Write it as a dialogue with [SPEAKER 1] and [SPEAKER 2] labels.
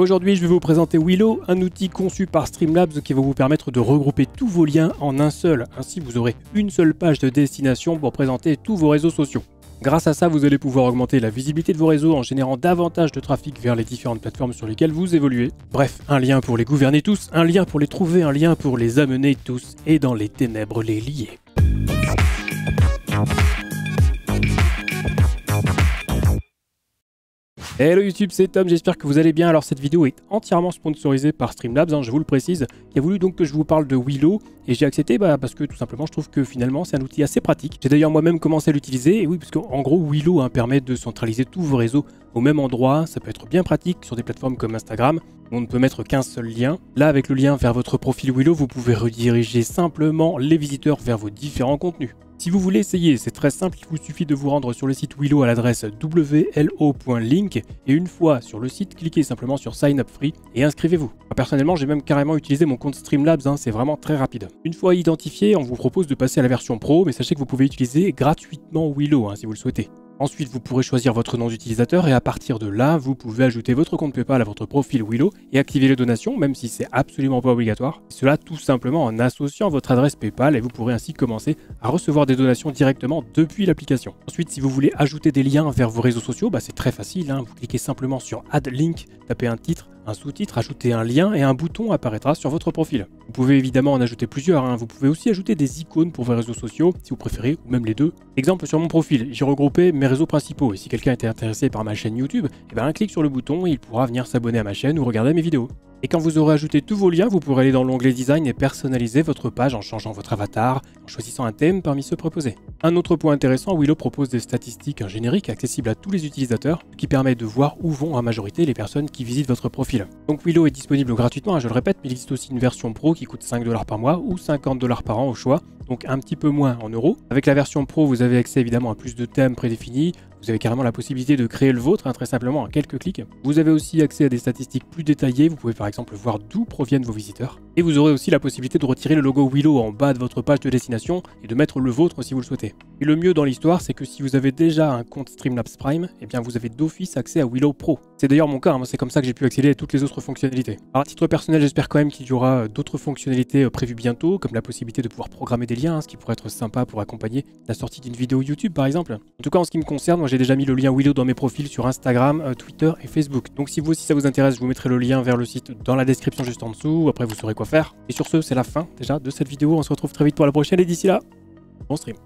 [SPEAKER 1] Aujourd'hui, je vais vous présenter Willow, un outil conçu par Streamlabs qui va vous permettre de regrouper tous vos liens en un seul. Ainsi, vous aurez une seule page de destination pour présenter tous vos réseaux sociaux. Grâce à ça, vous allez pouvoir augmenter la visibilité de vos réseaux en générant davantage de trafic vers les différentes plateformes sur lesquelles vous évoluez. Bref, un lien pour les gouverner tous, un lien pour les trouver, un lien pour les amener tous et dans les ténèbres les lier. Hello YouTube, c'est Tom, j'espère que vous allez bien. Alors cette vidéo est entièrement sponsorisée par Streamlabs, je vous le précise, qui a voulu donc que je vous parle de Willow et j'ai accepté parce que tout simplement je trouve que finalement c'est un outil assez pratique. J'ai d'ailleurs moi-même commencé à l'utiliser et oui, parce qu'en gros Willow permet de centraliser tous vos réseaux au même endroit. Ça peut être bien pratique sur des plateformes comme Instagram où on ne peut mettre qu'un seul lien. Là avec le lien vers votre profil Willow, vous pouvez rediriger simplement les visiteurs vers vos différents contenus. Si vous voulez essayer, c'est très simple, il vous suffit de vous rendre sur le site Willow à l'adresse wlo.link et une fois sur le site, cliquez simplement sur Sign Up Free et inscrivez-vous. Personnellement, j'ai même carrément utilisé mon compte Streamlabs, c'est vraiment très rapide. Une fois identifié, on vous propose de passer à la version Pro, mais sachez que vous pouvez utiliser gratuitement Willow si vous le souhaitez. Ensuite, vous pourrez choisir votre nom d'utilisateur et à partir de là, vous pouvez ajouter votre compte PayPal à votre profil Willow et activer les donations, même si c'est absolument pas obligatoire. Et cela tout simplement en associant votre adresse PayPal et vous pourrez ainsi commencer à recevoir des donations directement depuis l'application. Ensuite, si vous voulez ajouter des liens vers vos réseaux sociaux, c'est très facile. Vous cliquez simplement sur Add Link, tapez un titre, un sous-titre, ajouter un lien et un bouton apparaîtra sur votre profil. Vous pouvez évidemment en ajouter plusieurs, vous pouvez aussi ajouter des icônes pour vos réseaux sociaux si vous préférez ou même les deux. Exemple sur mon profil, j'ai regroupé mes réseaux principaux et si quelqu'un était intéressé par ma chaîne YouTube, un clic sur le bouton et il pourra venir s'abonner à ma chaîne ou regarder mes vidéos. Et quand vous aurez ajouté tous vos liens, vous pourrez aller dans l'onglet Design et personnaliser votre page en changeant votre avatar, en choisissant un thème parmi ceux proposés. Un autre point intéressant, Willow propose des statistiques génériques accessibles à tous les utilisateurs, ce qui permet de voir où vont en majorité les personnes qui visitent votre profil. Donc Willow est disponible gratuitement, je le répète, mais il existe aussi une version Pro qui coûte 5 $ par mois ou 50 $ par an au choix, donc un petit peu moins en euros. Avec la version Pro, vous avez accès évidemment à plus de thèmes prédéfinis. Vous avez carrément la possibilité de créer le vôtre, très simplement en quelques clics. Vous avez aussi accès à des statistiques plus détaillées, vous pouvez par exemple voir d'où proviennent vos visiteurs. Et vous aurez aussi la possibilité de retirer le logo Willow en bas de votre page de destination et de mettre le vôtre si vous le souhaitez. Et le mieux dans l'histoire, c'est que si vous avez déjà un compte Streamlabs Prime, vous avez d'office accès à Willow Pro. C'est d'ailleurs mon cas, c'est comme ça que j'ai pu accéder à toutes les autres fonctionnalités. Alors à titre personnel, j'espère quand même qu'il y aura d'autres fonctionnalités prévues bientôt, comme la possibilité de pouvoir programmer des liens, ce qui pourrait être sympa pour accompagner la sortie d'une vidéo YouTube par exemple. En tout cas en ce qui me concerne, moi j'ai déjà mis le lien Willow dans mes profils sur Instagram, Twitter et Facebook. Donc si vous aussi ça vous intéresse, je vous mettrai le lien vers le site dans la description juste en dessous, après vous saurez quoi faire. Et sur ce, c'est la fin déjà de cette vidéo, on se retrouve très vite pour la prochaine et d'ici là, bon stream.